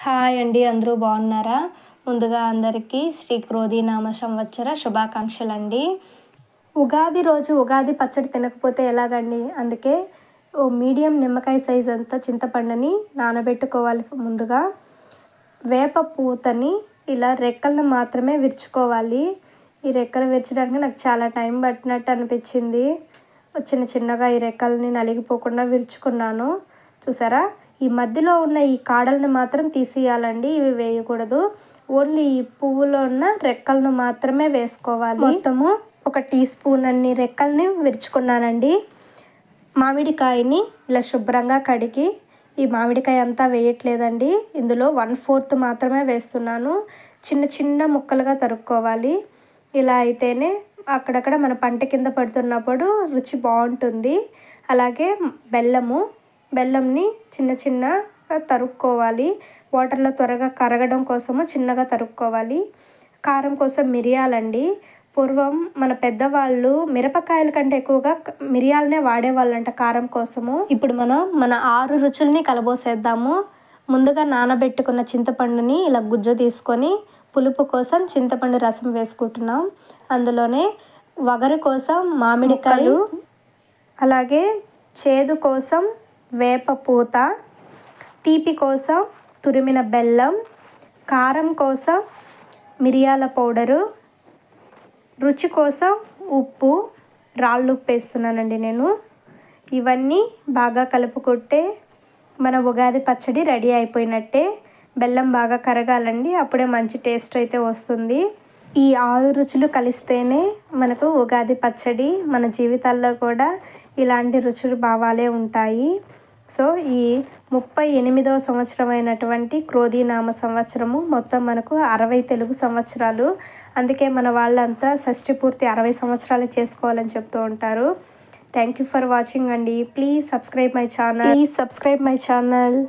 Hi అండి, అందరూ బాగున్నారా? ముందుగా అందరికీ శ్రీ క్రోధీనామ సంవత్సర శుభాకాంక్షలండి. ఉగాది రోజు ఉగాది పచ్చడి తినకపోతే ఎలాగండి? అందుకే ఓ మీడియం నిమ్మకాయ సైజ్ అంతా చింతపండుని నానబెట్టుకోవాలి. ముందుగా వేప పూతని ఇలా రెక్కలను మాత్రమే విరుచుకోవాలి. ఈ రెక్కలు విరచడానికి నాకు చాలా టైం పట్టినట్టు అనిపించింది. చిన్న చిన్నగా ఈ రెక్కల్ని నలిగిపోకుండా విరుచుకున్నాను. చూసారా? ఈ మధ్యలో ఉన్న ఈ కాడల్ని మాత్రం తీసేయాలండి, ఇవి వేయకూడదు. ఓన్లీ ఈ పువ్వులో ఉన్న రెక్కలను మాత్రమే వేసుకోవాలి. మొత్తము 1 టీ స్పూన్ అన్ని రెక్కల్ని విరుచుకున్నానండి. మామిడికాయని ఇలా శుభ్రంగా కడిగి, ఈ మామిడికాయ అంతా వేయట్లేదండి, ఇందులో 1/4 మాత్రమే వేస్తున్నాను. చిన్న చిన్న ముక్కలుగా తరుక్కోవాలి. ఇలా అయితేనే అక్కడక్కడ మన పంట కింద పడుతున్నప్పుడు రుచి బాగుంటుంది. అలాగే బెల్లంని చిన్న చిన్నగా తరుక్కోవాలి. వాటర్లో త్వరగా కరగడం కోసము చిన్నగా తరుక్కోవాలి. కారం కోసం మిరియాలండి. పూర్వం మన పెద్దవాళ్ళు మిరపకాయల కంటే ఎక్కువగా మిరియాలనే వాడేవాళ్ళంట కారం కోసము. ఇప్పుడు మన 6 రుచుల్ని కలబోసేద్దాము. ముందుగా నానబెట్టుకున్న చింతపండుని ఇలా గుజ్జు తీసుకొని పులుపు కోసం చింతపండు రసం వేసుకుంటున్నాం. అందులోనే వగరు కోసం మామిడికాయలు, అలాగే చేదు కోసం వేప పూత, తీపి కోసం తురిమిన బెల్లం, కారం కోసం మిరియాల పౌడరు, రుచి కోసం ఉప్పు, రాళ్ళు ఉప్పు వేస్తున్నానండి నేను. ఇవన్నీ బాగా కలుపుకుంటే మన ఉగాది పచ్చడి రెడీ అయిపోయినట్టే. బెల్లం బాగా కరగాలండి, అప్పుడే మంచి టేస్ట్ అయితే వస్తుంది. ఈ 6 రుచులు కలిస్తేనే మనకు ఉగాది పచ్చడి. మన జీవితాల్లో కూడా ఇలాంటి రుచులు భావాలే ఉంటాయి. సో ఈ 38వ సంవత్సరం అయినటువంటి క్రోధీనామ సంవత్సరము మొత్తం మనకు 60 తెలుగు సంవత్సరాలు. అందుకే మన వాళ్ళంతా షష్ఠి పూర్తి 60 సంవత్సరాలు చేసుకోవాలని చెప్తూ ఉంటారు. థ్యాంక్ యూ ఫర్ వాచింగ్ అండి. Please subscribe my channel.